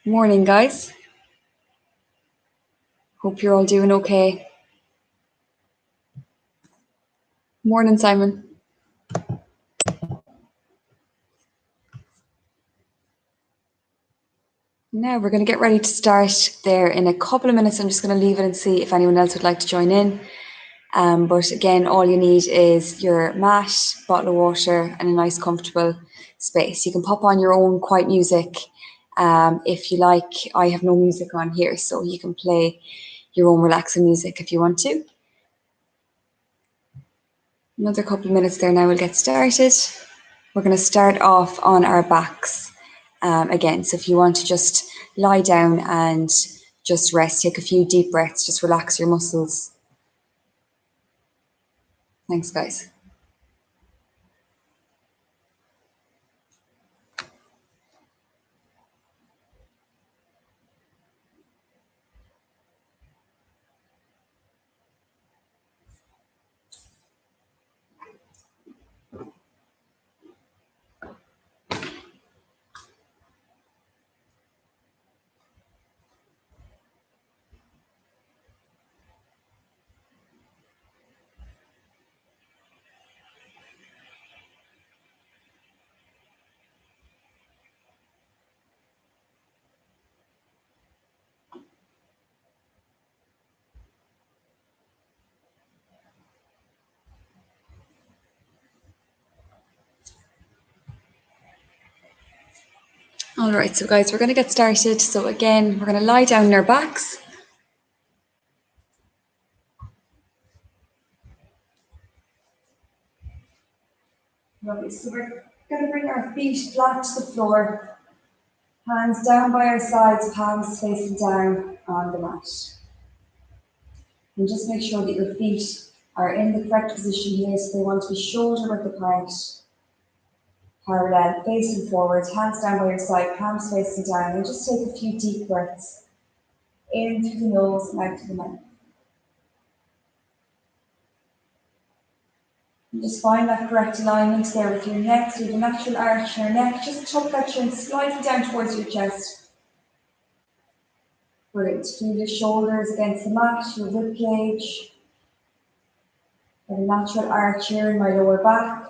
Morning, guys. Hope you're all doing okay. Morning, Simon. Now we're going to get ready to start there in a couple of minutes. I'm just going to leave it and see if anyone else would like to join in. But again, all you need is your mat, bottle of water, and a nice comfortable space. You can pop on your own quiet music if you like. I have no music on here, so you can play your own relaxing music if you want to. Another couple of minutes there now, we'll get started. We're going to start off on our backs again. So if you want to just lie down and just rest, take a few deep breaths, just relax your muscles. Thanks, guys. All right, so guys, we're going to get started. So again, we're going to lie down on our backs. Lovely. So we're going to bring our feet flat to the floor, hands down by our sides, palms facing down on the mat. And just make sure that your feet are in the correct position here. So they want to be shoulder width apart, parallel, facing forward, hands down by your side, palms facing down. And just take a few deep breaths in through the nose and out through the mouth. And just find that correct alignment there with your neck, through the natural arch in your neck. Just tuck that chin slightly down towards your chest. Brilliant. Feel your shoulders against the mat, your rib cage. And a natural arch here in my lower back,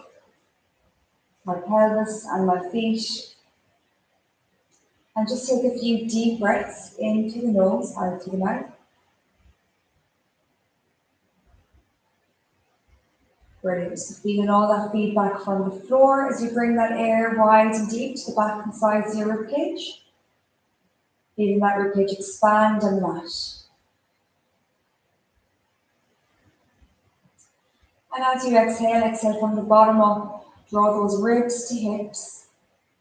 my pelvis and my feet. And just take a few deep breaths in through the nose, out through the mouth. Brilliant. So feeling all that feedback from the floor as you bring that air wide and deep to the back and sides of your ribcage. Feeling that ribcage expand on the mat. And as you exhale, exhale from the bottom up. Draw those ribs to hips.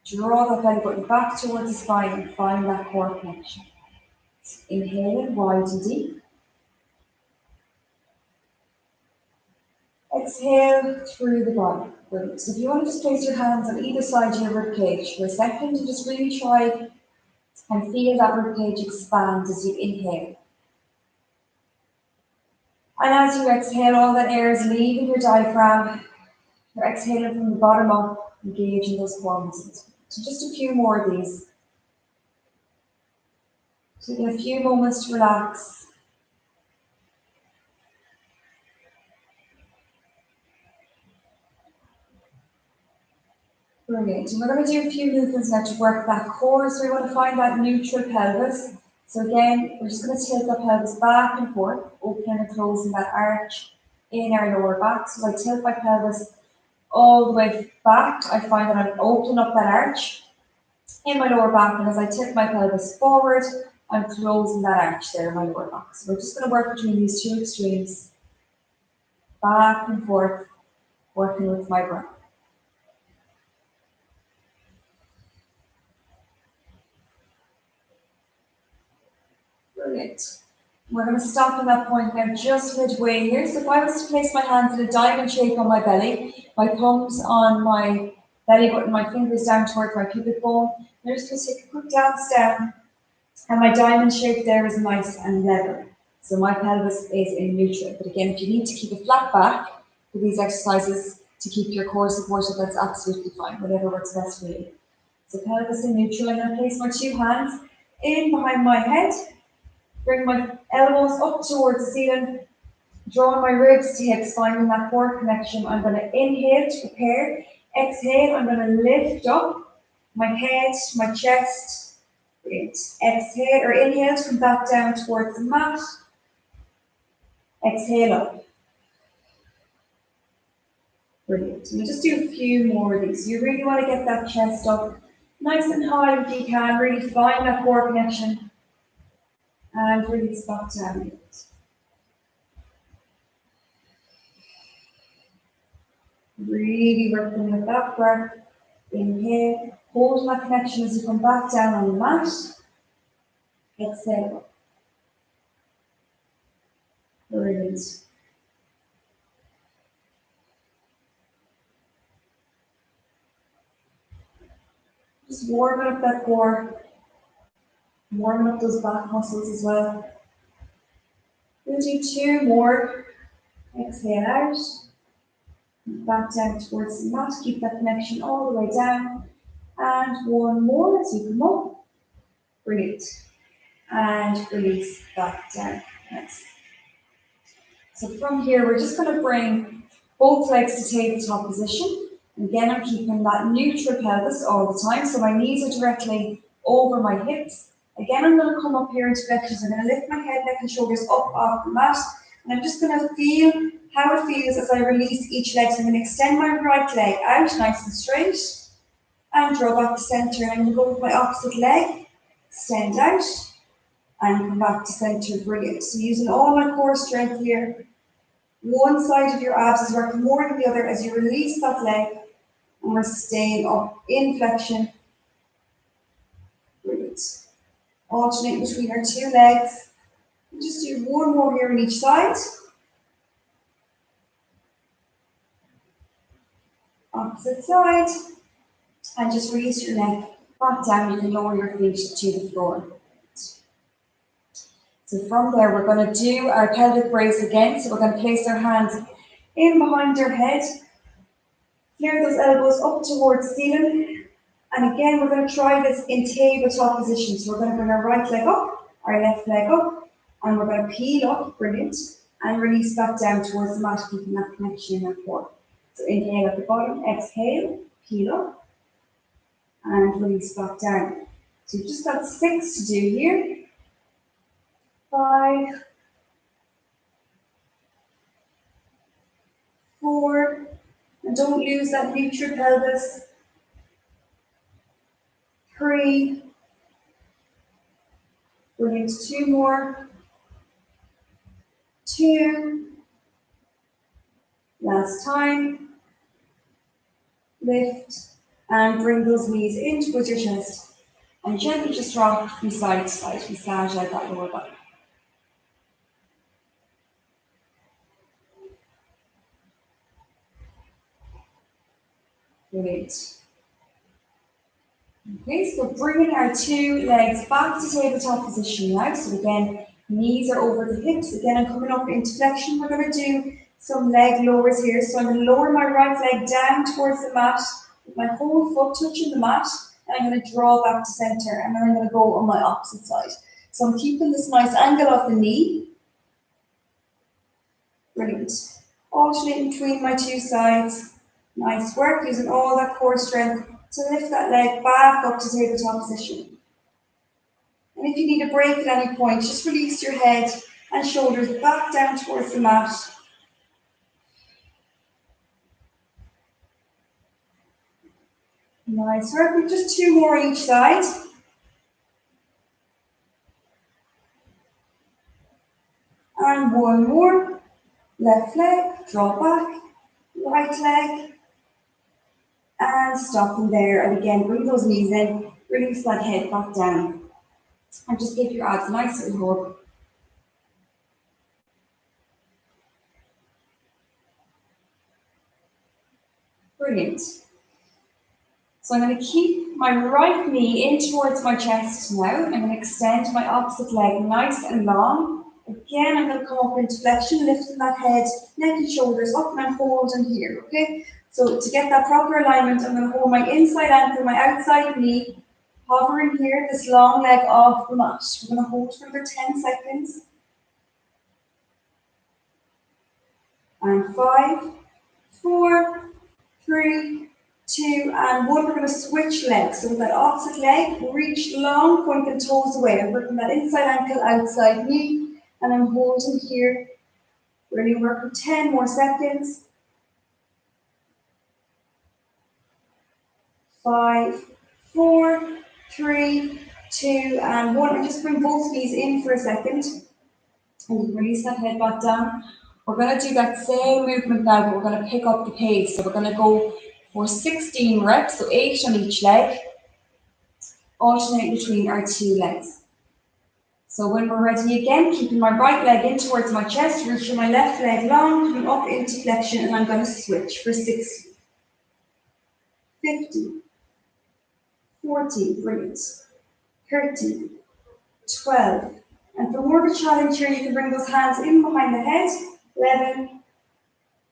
Draw that belly button back towards the spine and find that core connection. Inhaling wide and deep. Exhale through the body. Brilliant. So if you want to just place your hands on either side of your ribcage for a second and just really try and feel that ribcage expand as you inhale. And as you exhale, all that air is leaving your diaphragm. You're exhaling from the bottom up, engaging those core muscles. So just a few more of these. Taking a few moments to relax. Brilliant. And we're going to do a few movements now to work that core. So we want to find that neutral pelvis. So again, we're just going to tilt the pelvis back and forth, opening and closing that arch in our lower back. So as I tilt my pelvis all the way back, I find that I'm opening up that arch in my lower back. And as I tilt my pelvis forward, I'm closing that arch there in my lower back. So we're just going to work between these two extremes, back and forth, working with my breath. Brilliant. We're going to stop at that point now, just midway here. So if I was to place my hands in a diamond shape on my belly, my thumbs on my belly button, my fingers down towards my pubic bone, I'm just going to take a quick dance down, and my diamond shape there is nice and level. So my pelvis is in neutral. But again, if you need to keep a flat back for these exercises to keep your core supported, that's absolutely fine, whatever works best for you. So pelvis in neutral. I'm going to place my two hands in behind my head. Bring my elbows up towards the ceiling, drawing my ribs to hips, finding that core connection. I'm going to inhale to prepare. Exhale, I'm going to lift up my head, my chest. Brilliant. Exhale or inhale to come back down towards the mat. Exhale up. Brilliant. We'll just do a few more of these. You really want to get that chest up nice and high if you can. Really find that core connection. And release back down. Really working with that breath. Inhale, hold that connection as you come back down on the mat. Exhale. Brilliant. Just warming up that core, warming up those back muscles as well. We'll do two more. Exhale out. Back down towards the mat. Keep that connection all the way down. And one more as you come up. Brilliant. And release back down. Nice. So from here, we're just going to bring both legs to tabletop position. And again, I'm keeping that neutral pelvis all the time. So my knees are directly over my hips. Again, I'm going to come up here into flexions. I'm going to lift my head, neck, and shoulders up off the mat. And I'm just going to feel how it feels as I release each leg. So I'm going to extend my right leg out nice and straight. And draw back to center. And I'm going to go with my opposite leg. Extend out. And come back to center. Brilliant. So using all my core strength here. One side of your abs is working more than the other as you release that leg. And we're staying up in flexion. Brilliant. Alternate between our two legs. We'll just do one more here on each side. Opposite side. And just release your neck back down. You can lower your feet to the floor. So from there, we're going to do our pelvic brace again. So we're going to place our hands in behind our head. Flare those elbows up towards the ceiling. And again, we're going to try this in tabletop position. So we're going to bring our right leg up, our left leg up, and we're going to peel up, brilliant, and release back down towards the mat, keeping that connection in our core. So inhale at the bottom, exhale, peel up, and release back down. So you've just got 6 to do here. 5, 4, and don't lose that neutral pelvis. 3, brilliant, 2 more. 2, last time. Lift and bring those knees in towards your chest and gently just rock from side to side, massage out that lower back. Brilliant. Okay, so bringing our 2 legs back to tabletop position now. So again, knees are over the hips. Again, I'm coming up into flexion. We're going to do some leg lowers here. So I'm going to lower my right leg down towards the mat, with my whole foot touching the mat, and I'm going to draw back to center, and then I'm going to go on my opposite side. So I'm keeping this nice angle of the knee. Brilliant. Alternating between my 2 sides. Nice work, using all that core strength to lift that leg back up to tabletop position. And if you need a break at any point, just release your head and shoulders back down towards the mat. Nice work, just 2 more each side. And 1 more. Left leg, draw back, right leg. And stopping there, and again, bring those knees in, release that head back down. And just give your abs a nice little hug. Brilliant. So I'm going to keep my right knee in towards my chest now. I'm going to extend my opposite leg nice and long. Again, I'm going to come up into flexion, lifting that head, neck and shoulders up, and I'm holding here, okay? So to get that proper alignment, I'm going to hold my inside ankle, my outside knee, Hovering here, this long leg off the mat. We're going to hold for another 10 seconds. And 5, 4, 3, 2, and 1. We're going to switch legs. So with that opposite leg, reach long, point the toes away. I'm working that inside ankle, outside knee, and I'm holding here. We're going to work for 10 more seconds. 5, 4, 3, 2, and 1. And just bring both knees in for a second. And release that head back down. We're going to do that same movement now, but we're going to pick up the pace. So we're going to go for 16 reps, so 8 on each leg, alternate between our 2 legs. So when we're ready again, keeping my right leg in towards my chest, reaching my left leg long, coming up into flexion, and I'm going to switch for 60, 50, 40, brilliant, 30, 12. And for more of a challenge here, you can bring those hands in behind the head. 11,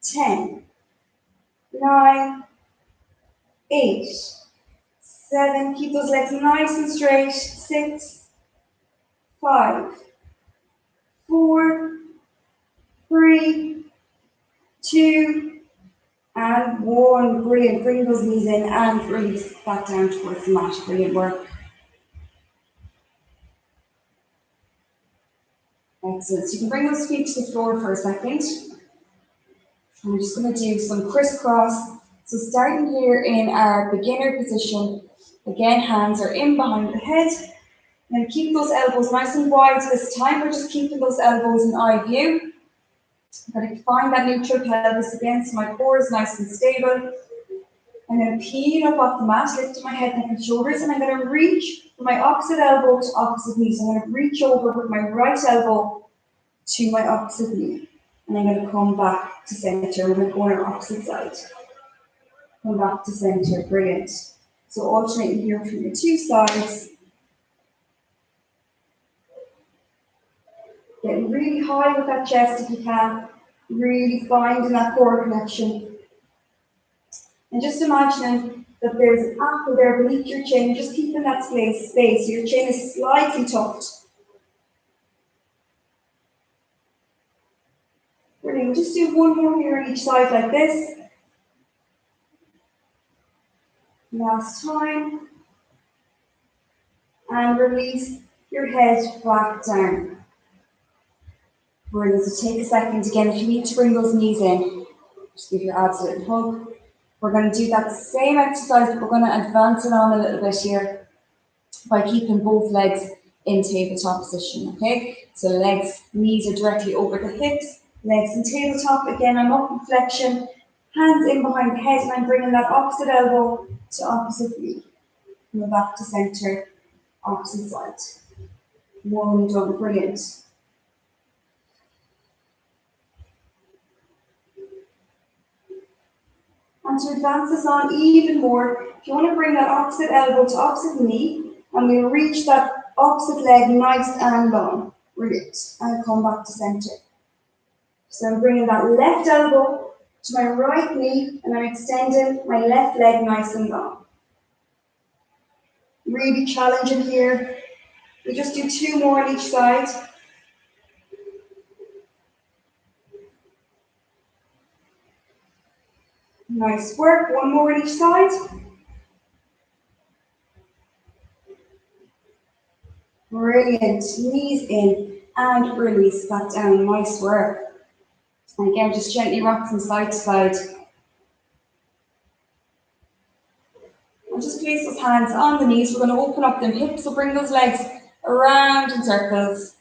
10, 9, 8, 7. Keep those legs nice and straight. 6, 5, 4, 3, 2, and 1. Brilliant. Bring those knees in and release back down towards the mat. Brilliant work. Excellent. So you can bring those feet to the floor for a second. And we're just going to do some crisscross. So starting here in our beginner position, again, hands are in behind the head. And keep those elbows nice and wide this time. We're just keeping those elbows in eye view. I'm going to find that neutral pelvis again, so my core is nice and stable. I'm going to peel up off the mat, lift my head, neck, and shoulders, and I'm going to reach from my opposite elbow to opposite knee. So I'm going to reach over with my right elbow to my opposite knee. And I'm going to come back to center. We're going to go on our opposite side. Come back to center. Brilliant. So alternating here from your 2 sides. Getting really high with that chest if you can. Really finding that core connection. And just imagining that there's an apple there beneath your chin, just keeping that space. So your chin is slightly tucked. Brilliant. Just do 1 more here on each side like this. Last time. And release your head back down. Brilliant. So take a second again. If you need to bring those knees in, just give your abs a little hug. We're going to do that same exercise, but we're going to advance it on a little bit here by keeping both legs in tabletop position, okay? So legs, knees are directly over the hips, legs in tabletop. Again, I'm up in flexion, hands in behind the head, and I'm bringing that opposite elbow to opposite knee. Come back to center, opposite side. 1 done, brilliant. And to advance this on even more, if you want to bring that opposite elbow to opposite knee, and we'll reach that opposite leg nice and long. Brilliant. And come back to center. So I'm bringing that left elbow to my right knee, and I'm extending my left leg nice and long. Really challenging here. We just do 2 more on each side. Nice work. 1 more on each side. Brilliant. Knees in and release back down. Nice work. And again, just gently rock from side to side. And just place those hands on the knees. We're going to open up them hips, so bring those legs around in circles.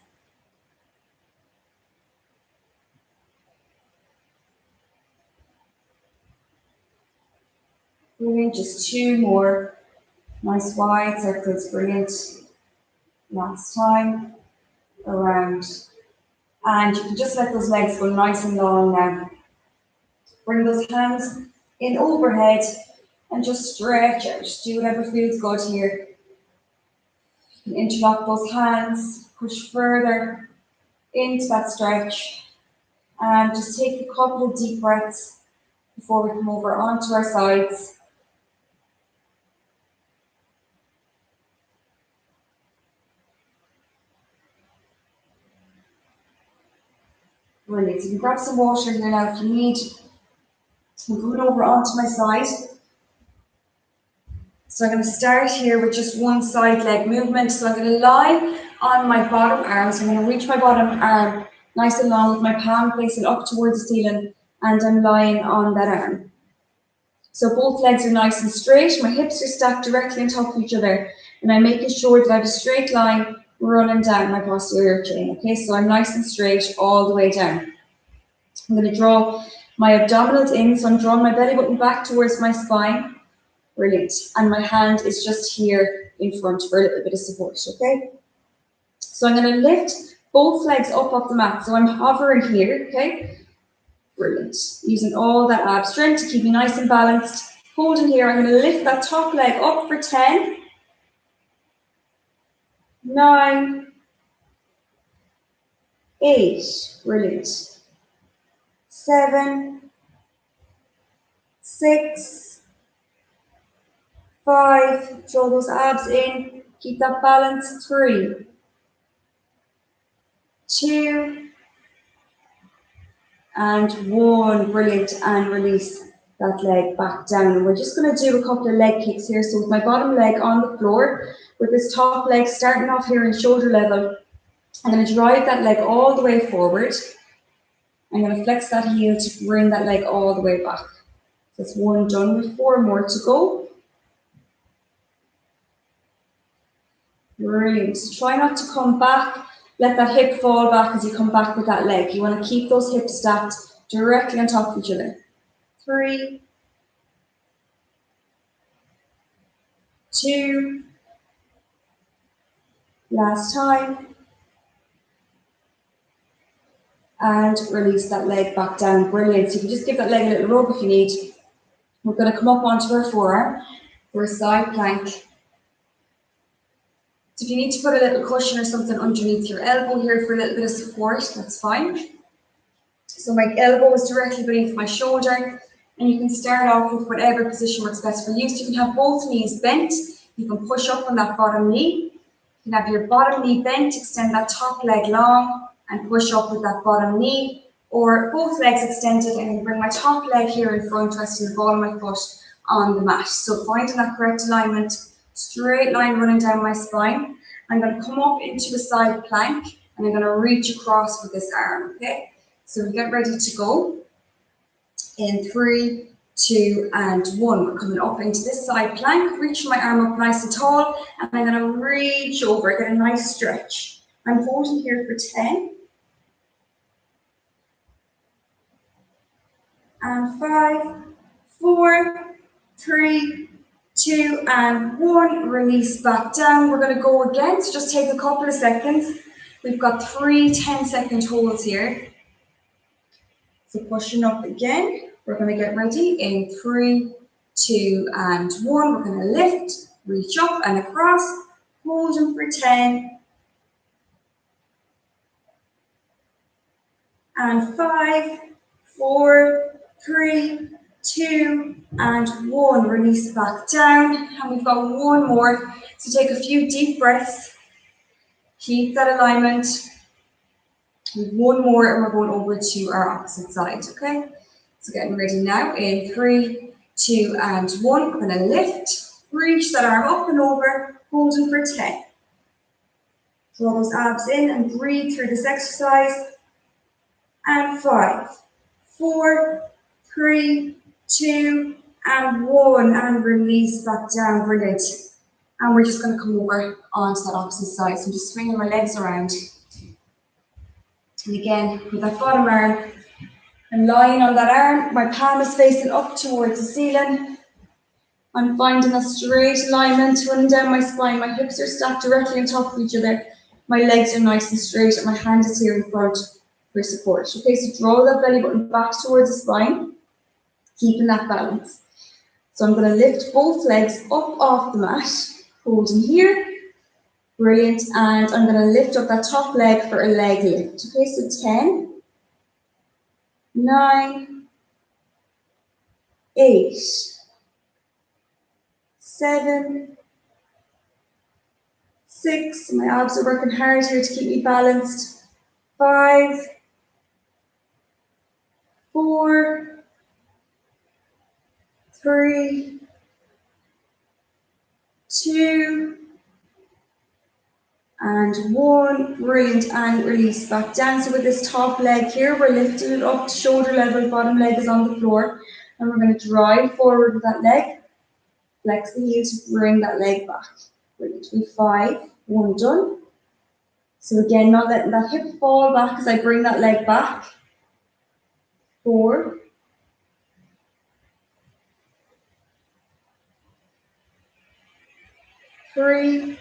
Brilliant. Just 2 more. Nice wide circles. Brilliant. Last time. Around. And you can just let those legs go nice and long now. Bring those hands in overhead and just stretch out. Do whatever feels good here. You can interlock those hands, push further into that stretch, and just take a couple of deep breaths before we come over onto our sides. Brilliant. You can grab some water here now if you need. I'm going over onto my side. So I'm going to start here with just one side leg movement. So I'm going to lie on my bottom arm. So I'm going to reach my bottom arm nice and long with my palm facing up towards the ceiling, and I'm lying on that arm. So both legs are nice and straight. My hips are stacked directly on top of each other, and I'm making sure that I have a straight line running down my posterior chain. Okay, so I'm nice and straight all the way down. I'm going to draw my abdominals in, so I'm drawing my belly button back towards my spine. Brilliant. And my hand is just here in front for a little bit of support, okay? So I'm going to lift both legs up off the mat. So I'm hovering here, okay? Brilliant. Using all that ab strength to keep me nice and balanced. Holding here, I'm going to lift that top leg up for 10, 9, 8, brilliant. 7, 6, 5, draw those abs in, keep that balance. 3, 2, and 1, brilliant, and release that leg back down. And we're just going to do a couple of leg kicks here. So with my bottom leg on the floor, with this top leg starting off here in shoulder level, I'm going to drive that leg all the way forward. I'm going to flex that heel to bring that leg all the way back. That's 1 done, with 4 more to go. Brilliant. So try not to come back. Let that hip fall back as you come back with that leg. You want to keep those hips stacked directly on top of each other. 3, 2, last time, and release that leg back down. Brilliant. So you can just give that leg a little rub if you need. We're going to come up onto our forearm for a side plank. So if you need to put a little cushion or something underneath your elbow here for a little bit of support, that's fine. So my elbow is directly beneath my shoulder, and you can start off with whatever position works best for you. So you can have both knees bent. You can push up on that bottom knee. You can have your bottom knee bent, extend that top leg long, and push up with that bottom knee, or both legs extended, and I bring my top leg here in front, resting the ball of my foot on the mat. So finding that correct alignment, straight line running down my spine. I'm going to come up into a side plank, and I'm going to reach across with this arm, okay? So we get ready to go. In 3, 2, and 1. We're coming up into this side plank, reaching my arm up nice and tall, and I'm going to reach over, get a nice stretch. I'm holding here for 10, and 5, 4, 3, 2, and 1. Release back down. We're going to go again, so just take a couple of seconds. We've got 3 10-second holds here. So pushing up again. We're going to get ready in 3, 2, and 1. We're going to lift, reach up and across, holding for 10, and 5, 4, 3, 2, and 1. Release back down, and we've got 1 more. So take a few deep breaths. Keep that alignment. We've 1 more, and we're going over to our opposite side. Okay. So getting ready now in 3, 2, and 1. We're going to lift, reach that arm up and over, holding for 10. Draw those abs in and breathe through this exercise. And 5, 4, 3, 2, and 1. And release back down. Brilliant. And we're just going to come over onto that opposite side. So I'm just swinging my legs around. And again, with that bottom arm, I'm lying on that arm, my palm is facing up towards the ceiling. I'm finding a straight alignment running down my spine. My hips are stacked directly on top of each other. My legs are nice and straight, and my hand is here in front for support. Okay, so draw that belly button back towards the spine, keeping that balance. So I'm going to lift both legs up off the mat, holding here. Brilliant, and I'm going to lift up that top leg for a leg lift. Okay, so 10, 9, 8, 7, 6, my abs are working hard here to keep me balanced. 5, 4, 3, 2, and 1. Brilliant. And release back down. So with this top leg here, we're lifting it up to shoulder level, bottom leg is on the floor. And we're going to drive forward with that leg. Flex the heel to bring that leg back. Brilliant. 5, 1 done. So again, not letting that hip fall back as I bring that leg back. 4, 3,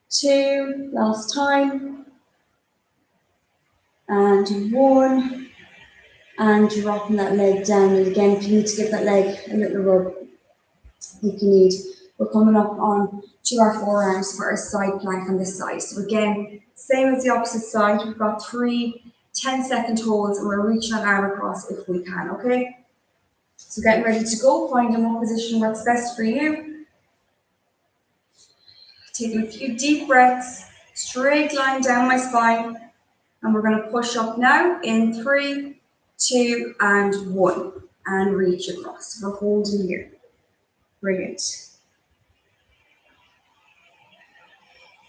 2, last time, and 1, and dropping that leg down. And again, if you need to give that leg a little rub, if you need. We're coming up on to our forearms for our side plank on this side. So again, same as the opposite side, we've got 3 10-second holds, and we're reaching our arm across if we can, okay? So getting ready to go, finding what position works best for you. Taking a few deep breaths, straight line down my spine, and we're going to push up now in 3, 2, and 1, and reach across. We're holding here. Brilliant.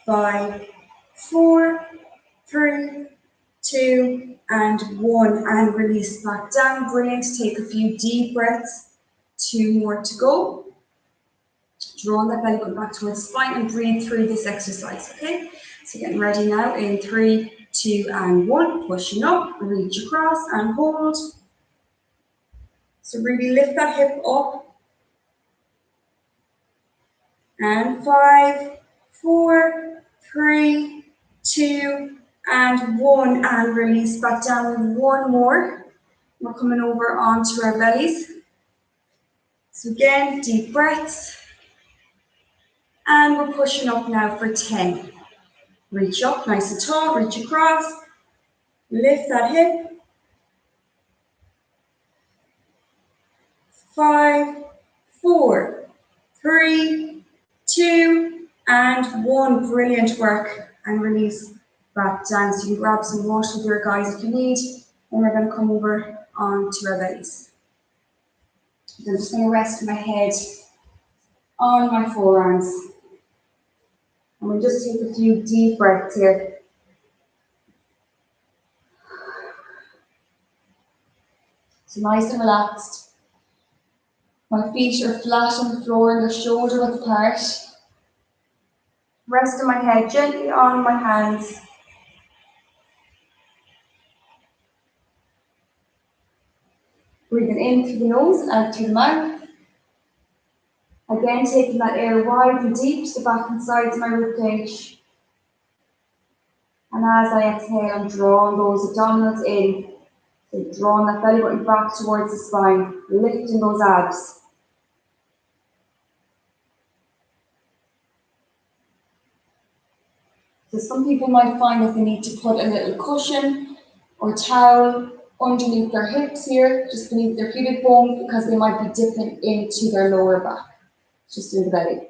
5, 4, 3, 2, and 1, and release back down. Brilliant. Take a few deep breaths. 2 more to go. Draw that belly button back towards the spine and breathe through this exercise, okay? So getting ready now in 3, 2, and 1. Pushing up, reach across and hold. So really lift that hip up. And 5, 4, 3, 2, and 1, and release back down with 1 more. We're coming over onto our bellies. So again, deep breaths. And we're pushing up now for 10. Reach up nice and tall, reach across. Lift that hip. 5, 4, 3, 2, and 1. Brilliant work. And release back down. So you can grab some water here, guys, if you need. And we're going to come over onto our bellies. I'm just going to rest my head on my forearms. And we'll just take a few deep breaths here. So nice and relaxed. My feet are flat on the floor and they're shoulder width apart. Resting my head gently on my hands. Breathing in through the nose and out through the mouth. Again, taking that air wide and deep to the back and sides of my ribcage. And as I exhale, I'm drawing those abdominals in. So drawing that belly button back towards the spine, lifting those abs. So some people might find that they need to put a little cushion or towel underneath their hips here, just beneath their pubic bone, because they might be dipping into their lower back, just in the belly.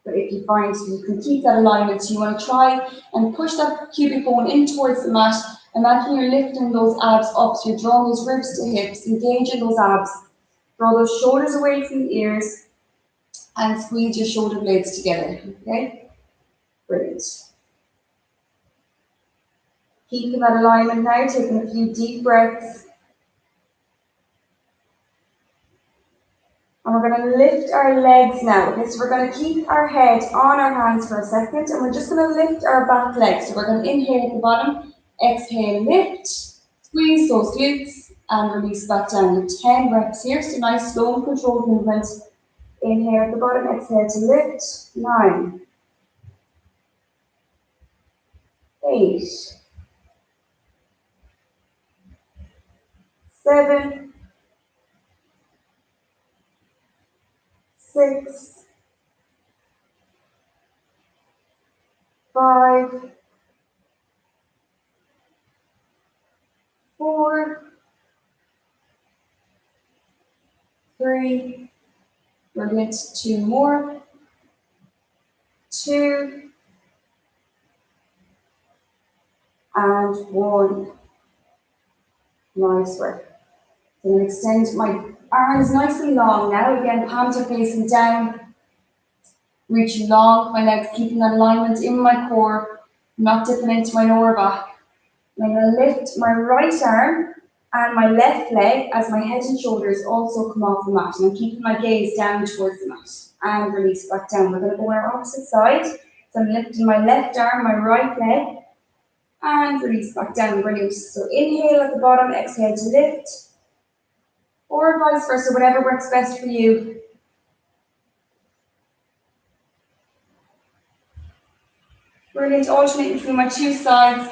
But if you find you can keep that alignment, so you want to try and push that pubic bone in towards the mat. Imagine you're lifting those abs up, so you're drawing those ribs to hips, engaging those abs. Draw those shoulders away from the ears and squeeze your shoulder blades together, okay? Brilliant. Keeping that alignment now, taking a few deep breaths. And we're going to lift our legs now. Okay, so we're going to keep our head on our hands for a second, and we're just going to lift our back legs. So we're going to inhale at the bottom, exhale, lift, squeeze those glutes, and release back down with 10 breaths here. So nice, slow and controlled movement. Inhale at the bottom, exhale to lift. 9, 8, 7, 6, 5, 4, 3, brilliant, 2 more, 2, and 1. Nice work. Then extend my arms nice and long now. Again, palms are facing down. Reaching long my legs, keeping that alignment in my core, not dipping into my lower back. I'm going to lift my right arm and my left leg as my head and shoulders also come off the mat. And I'm keeping my gaze down towards the mat and release back down. We're going to go on our opposite side. So I'm lifting my left arm, my right leg, and release back down. Brilliant. So inhale at the bottom, exhale to lift, or vice versa, whatever works best for you. Brilliant. Alternate between my two sides.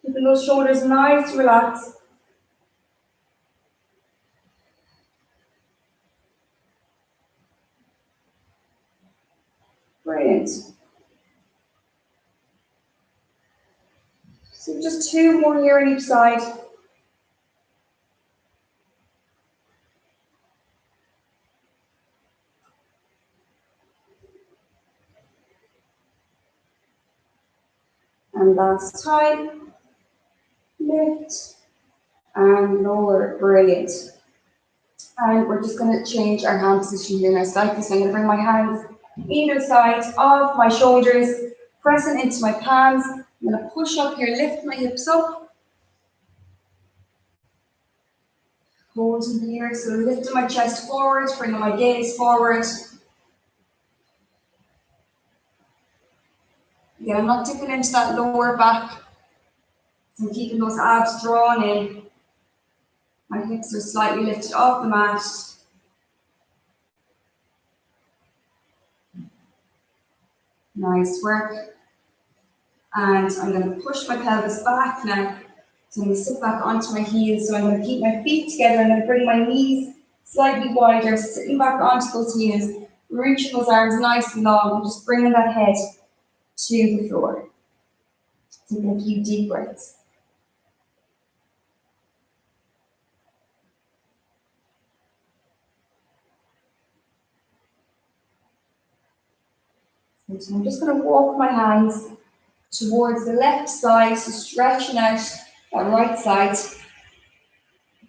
Keeping those shoulders nice, relaxed. Brilliant. So just 2 more here on each side. And last time. Lift and lower. Brilliant. And we're just going to change our hand position here now. So like this, I'm going to bring my hands either side of my shoulders, pressing into my palms. I'm going to push up here, lift my hips up. Holding here, so lifting my chest forward, bringing my gaze forward. Again, I'm not dipping into that lower back. So I'm keeping those abs drawn in. My hips are slightly lifted off the mat. Nice work. And I'm going to push my pelvis back now. So I'm going to sit back onto my heels. So I'm going to keep my feet together. I'm going to bring my knees slightly wider, sitting back onto those heels, reaching those arms nice and long, and just bringing that head to the floor. Taking a few deep breaths. So I'm just going to walk my hands towards the left side, so stretching out that right side.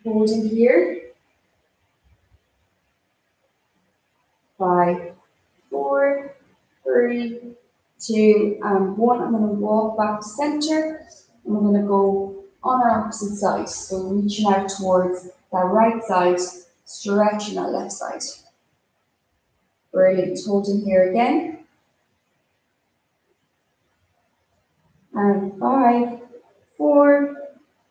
Holding here. 5, 4, 3, 2, and 1. I'm going to walk back to center, and we're going to go on our opposite side. So reaching out towards that right side, stretching that left side. Brilliant. Holding here again. And 5, 4,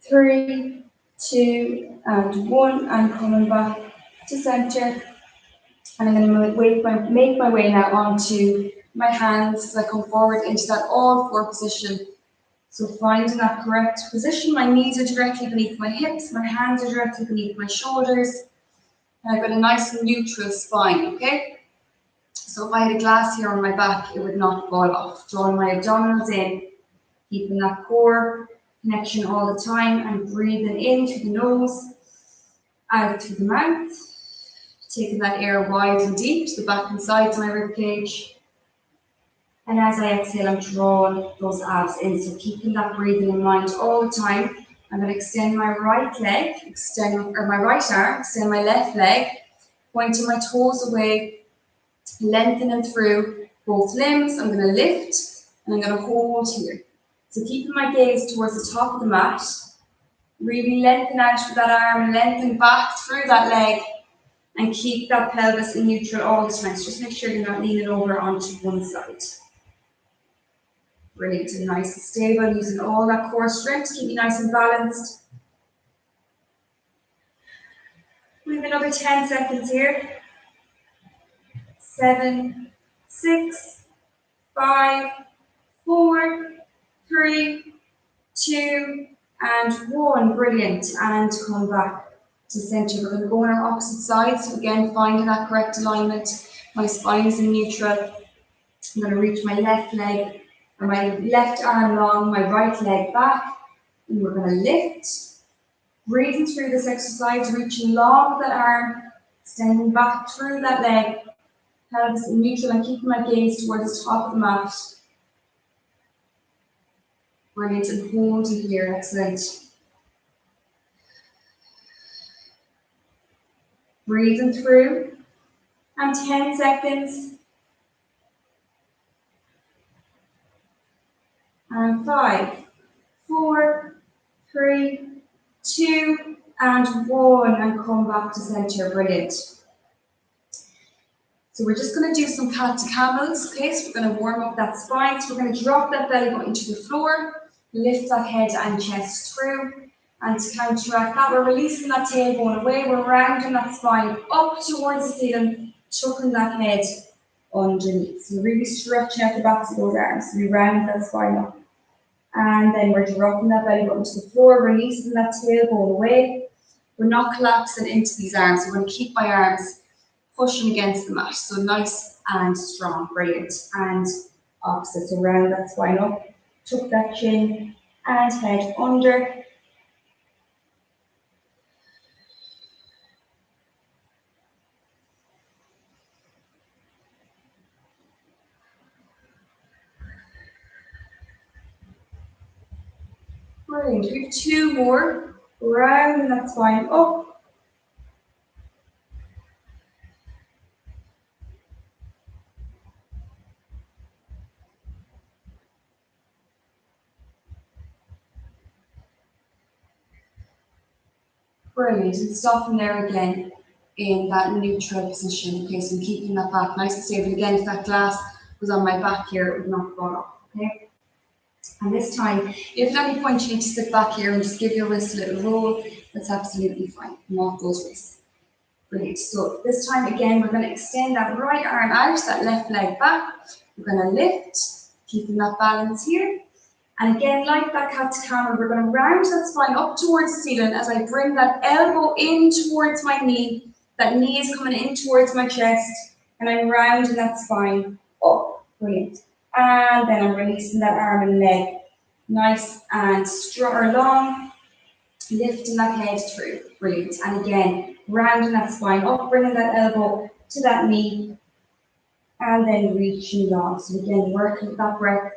3, 2, and 1, and coming back to center. And I'm going to make my way now onto my hands as I come forward into that all 4 position. So finding that correct position, my knees are directly beneath my hips, my hands are directly beneath my shoulders, and I've got a nice and neutral spine, okay? So if I had a glass here on my back, it would not fall off. Drawing my abdominals in, keeping that core connection all the time, and breathing in through the nose, out through the mouth. Taking that air wide and deep to the back and sides of my rib cage. And as I exhale, I'm drawing those abs in. So keeping that breathing in mind all the time. I'm going to extend my right leg, my right arm, extend my left leg, pointing my toes away, lengthening through both limbs. I'm going to lift and I'm going to hold here. So keeping my gaze towards the top of the mat, really lengthen out through that arm, lengthen back through that leg, and keep that pelvis in neutral all the time. So just make sure you're not leaning over onto one side. Brilliant, and nice and stable, using all that core strength to keep you nice and balanced. We have another 10 seconds here. 7, 6, 5, 4, 3, 2, and 1. Brilliant, and come back to center. We're going to go on our opposite sides. So again, finding that correct alignment. My spine is in neutral. I'm going to reach my left leg, or my left arm long, my right leg back, and we're going to lift. Breathing through this exercise, reaching long that arm, extending back through that leg, pelvis in neutral, and keeping my gaze towards the top of the mat. Brilliant, and hold it here, excellent. Breathing through, and 10 seconds. And 5, 4, 3, 2, and 1, and come back to center, brilliant. So we're just going to do some cat to camels, okay? So we're going to warm up that spine. So we're going to drop that belly button to the floor, lift that head and chest through, and to counteract that, we're releasing that tailbone away, we're rounding that spine up towards the ceiling, tucking that head underneath. So really stretching out the backs of those arms. So we round that spine up. And then we're dropping that belly button to the floor, releasing that tailbone away. We're not collapsing into these arms. We're going to keep my arms pushing against the mat. So nice and strong, brilliant. And opposite, so round that spine up, tuck that chin and head under. Brilliant, we have 2 more, round that spine up. Brilliant, and soften there again in that neutral position. Okay, so I'm keeping that back nice and stable. Again, if that glass was on my back here, it would not fall off, okay? And this time, if at any point you need to sit back here and just give your wrist a little roll, that's absolutely fine. Come off those wrists. Brilliant. So this time again, we're going to extend that right arm out, that left leg back. We're going to lift, keeping that balance here. And again, like that cat to camel, we're going to round that spine up towards the ceiling as I bring that elbow in towards my knee. That knee is coming in towards my chest, and I'm rounding that spine up. Brilliant. And then I'm releasing that arm and leg. Nice and strong or long. Lifting that head through. Brilliant. And again, rounding that spine up, bringing that elbow to that knee, and then reaching long. So again, working with that breath.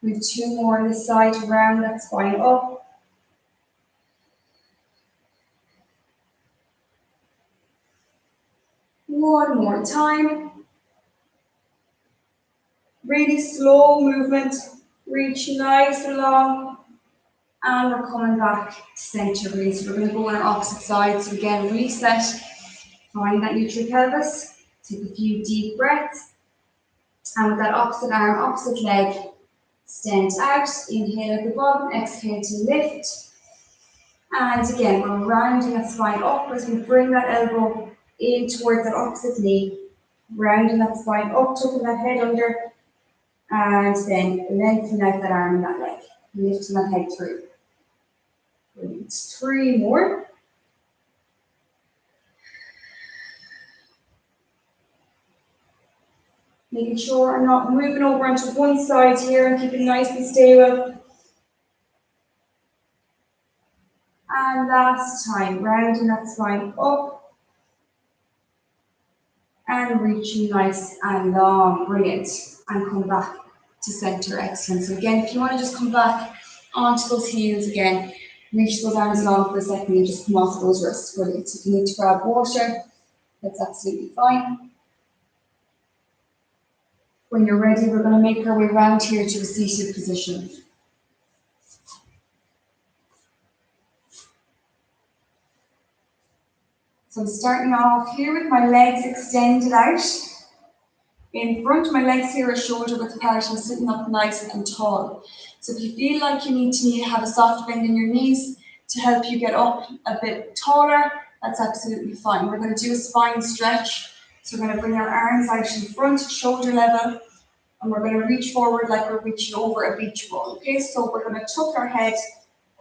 We have 2 more on this side to round that spine up. One more time. Really slow movement. Reach nice and long. And we're coming back to center release. We're going to go on our opposite side. So again, reset. Find that neutral pelvis. Take a few deep breaths. And with that opposite arm, opposite leg, extend out. Inhale at the bottom, exhale to lift. And again, we're rounding that spine up as we bring that elbow in towards that opposite knee. Rounding that spine up, tucking that head under. And then lengthening out that arm and that leg. Lifting that head through. Brilliant. 3 more. Making sure I'm not moving over onto one side here and keeping nice and stable. And last time, rounding that spine up and reaching nice and long. Brilliant. And come back to center. Excellent. So again, if you want to just come back onto those heels again, reach those arms long for a second and just come off those wrists. Brilliant. If you need to grab water, that's absolutely fine. When you're ready, we're going to make our way around here to a seated position. So I'm starting off here with my legs extended out. In front, my legs here are shoulder width apart and sitting up nice and tall. So if you feel like you need to have a soft bend in your knees to help you get up a bit taller, that's absolutely fine. We're going to do a spine stretch. So we're going to bring our arms out in front, shoulder level, and we're going to reach forward like we're reaching over a beach ball. Okay, so we're going to tuck our head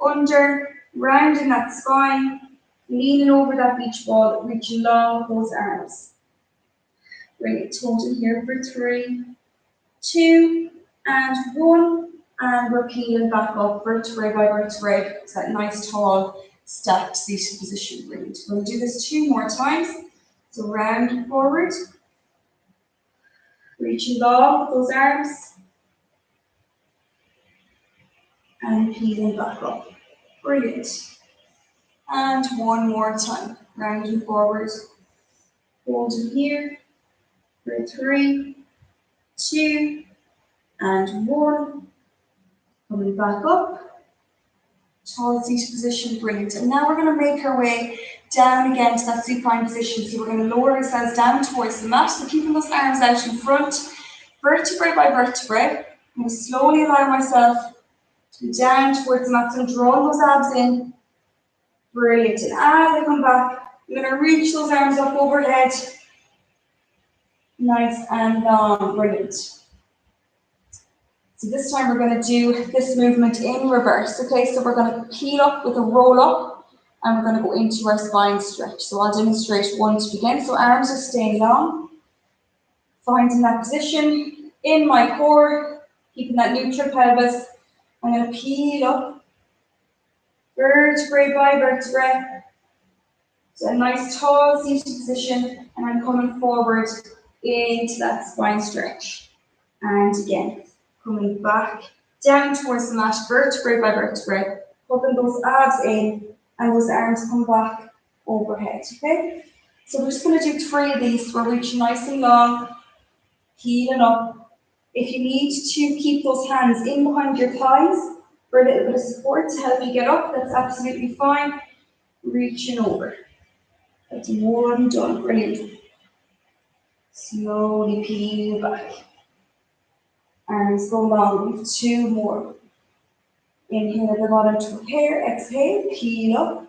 under, rounding that spine, leaning over that beach ball, reaching long with those arms. Bring it total here for 3, 2, and 1. And we're peeling back up vertebrae by vertebrae. It's that nice tall stacked seated position. Brilliant. We're going to do this 2 more times. So round and forward. Reaching long with those arms. and peeling back up. Brilliant. And one more time, rounding forward, holding here for 3, 2, and 1. Coming back up, tall seated position, brilliant. And now we're going to make our way down again to that supine position. So we're going to lower ourselves down towards the mat, so keeping those arms out in front, vertebrae by vertebrae. I'm going to slowly allow myself to go down towards the mat and draw those abs in. Brilliant. And as I come back, I'm going to reach those arms up overhead. Nice and long. Brilliant. So this time we're going to do this movement in reverse. Okay, so we're going to peel up with a roll up and we're going to go into our spine stretch. So I'll demonstrate one to begin. So arms are staying long. Finding that position in my core, keeping that neutral pelvis. I'm going to peel up, vertebrae by vertebrae. So a nice tall seated position, and I'm coming forward into that spine stretch. And again, coming back down towards the mat, vertebrae by vertebrae, hooking those abs in, and those arms come back overhead, okay? So we're just going to do 3 of these. We're reaching nice and long, peeling up. If you need to keep those hands in behind your thighs for a little bit of support to help you get up, that's absolutely fine. Reaching over. That's 1 done. Brilliant. Slowly peel back. Arms go long. We have 2 more. Inhale at the bottom to prepare. Exhale. Peel up.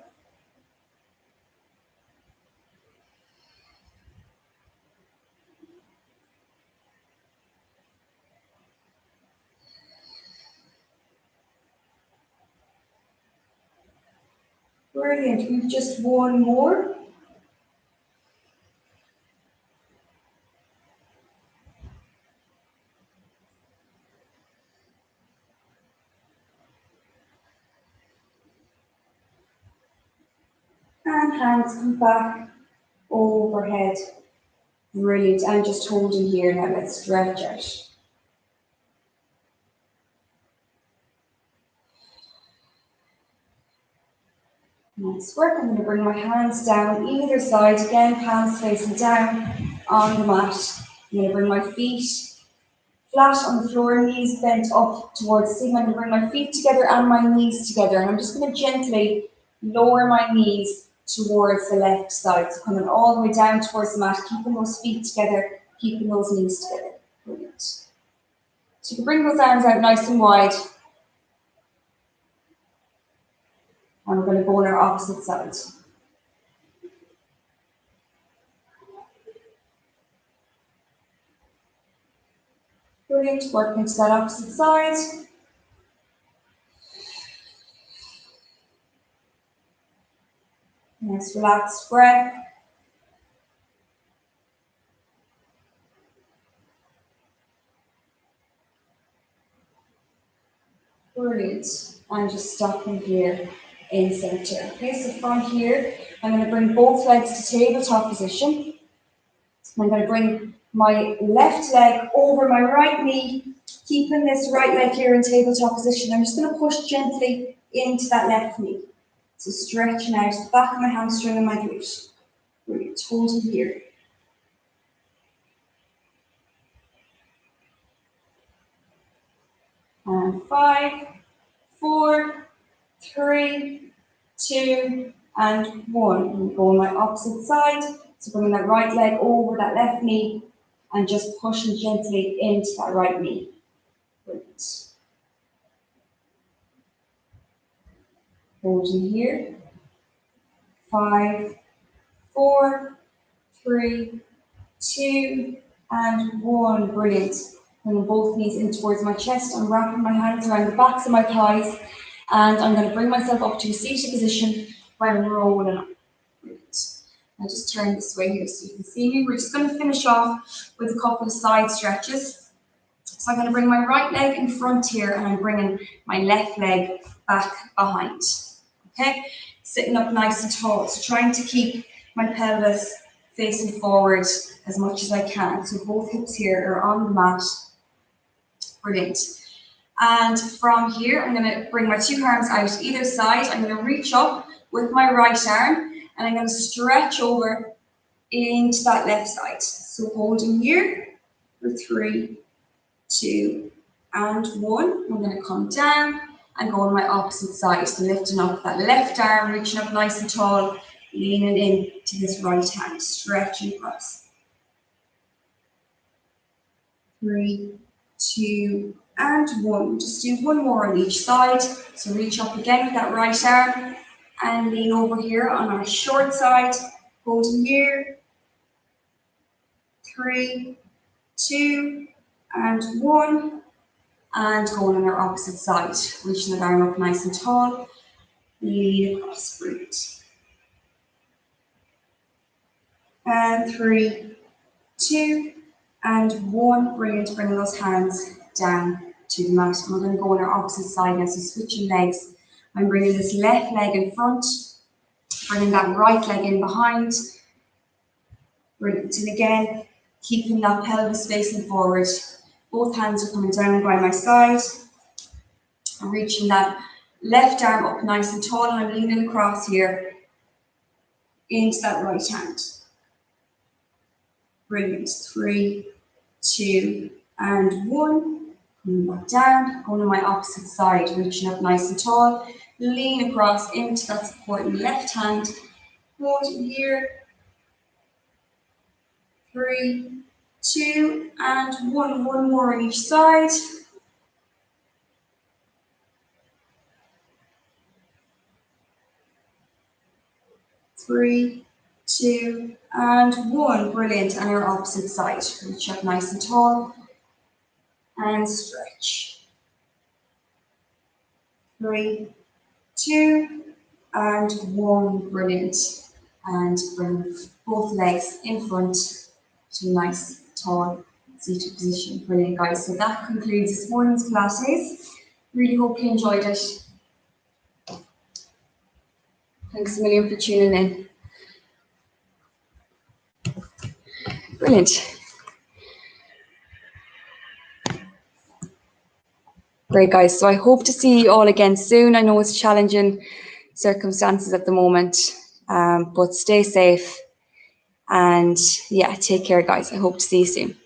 Brilliant. We've just 1 more. And hands come back overhead. Brilliant. And just holding here now. Let's stretch out. Nice work. I'm going to bring my hands down either side. Again, palms facing down on the mat. I'm going to bring my feet flat on the floor, knees bent up towards the ceiling. I'm going to bring my feet together and my knees together. And I'm just going to gently lower my knees towards the left side. So coming all the way down towards the mat, keeping those feet together, keeping those knees together. Brilliant. So you can bring those arms out nice and wide. And we're going to go on our opposite side. Brilliant. Working to that opposite side. Nice relaxed breath. Brilliant. And just stopping here in center. Okay, so from here, I'm going to bring both legs to tabletop position. I'm going to bring my left leg over my right knee, keeping this right leg here in tabletop position. I'm just going to push gently into that left knee. So stretching out the back of my hamstring and my glute. Brilliant. Holding here. And 5, 4, 3, 2, and 1. And go on my opposite side. So bringing that right leg over that left knee and just pushing gently into that right knee. Brilliant. Holding here. 5, 4, 3, 2, and 1. Brilliant. Bringing both knees in towards my chest. I'm wrapping my hands around the backs of my thighs. And I'm going to bring myself up to a seated position while I'm rolling up. Brilliant. I'll just turn this way here so you can see me. We're just going to finish off with a couple of side stretches. So I'm going to bring my right leg in front here and I'm bringing my left leg back behind. Okay? Sitting up nice and tall. So trying to keep my pelvis facing forward as much as I can. So both hips here are on the mat. Brilliant. And from here, I'm going to bring my two arms out either side. I'm going to reach up with my right arm and I'm going to stretch over into that left side. So holding here for 3, 2, and 1. I'm going to come down and go on my opposite side. So lifting up that left arm, reaching up nice and tall, leaning in to this right hand, stretching across. 3, 2, and 1. Just do one more on each side. So reach up again with that right arm and lean over here on our short side, holding here. 3, 2, and 1. And going on our opposite side, reaching the arm up nice and tall, lean across, breathe. And 3, 2, and 1. Brilliant, bringing those hands down to the mat. And we're going to go on our opposite side now, so switching legs. I'm bringing this left leg in front, bringing that right leg in behind. Brilliant, and again, keeping that pelvis facing forward. Both hands are coming down by my side. I'm reaching that left arm up nice and tall, and I'm leaning across here into that right hand. Brilliant. 3, 2, and 1. Coming back down, going to my opposite side, reaching up nice and tall, lean across into that supporting left hand. Holding here. 3, 2, and 1. One more on each side. 3, 2, and 1. Brilliant. And our opposite side. Reach up nice and tall and stretch. 3, 2, and 1. Brilliant. And bring both legs in front to a nice tall seated position. Brilliant, guys. So that concludes this morning's Pilates. Really hope you enjoyed it. Thanks a million for tuning in. Brilliant. Great, guys. So I hope to see you all again soon. I know it's challenging circumstances at the moment, but stay safe. And yeah, take care, guys. I hope to see you soon.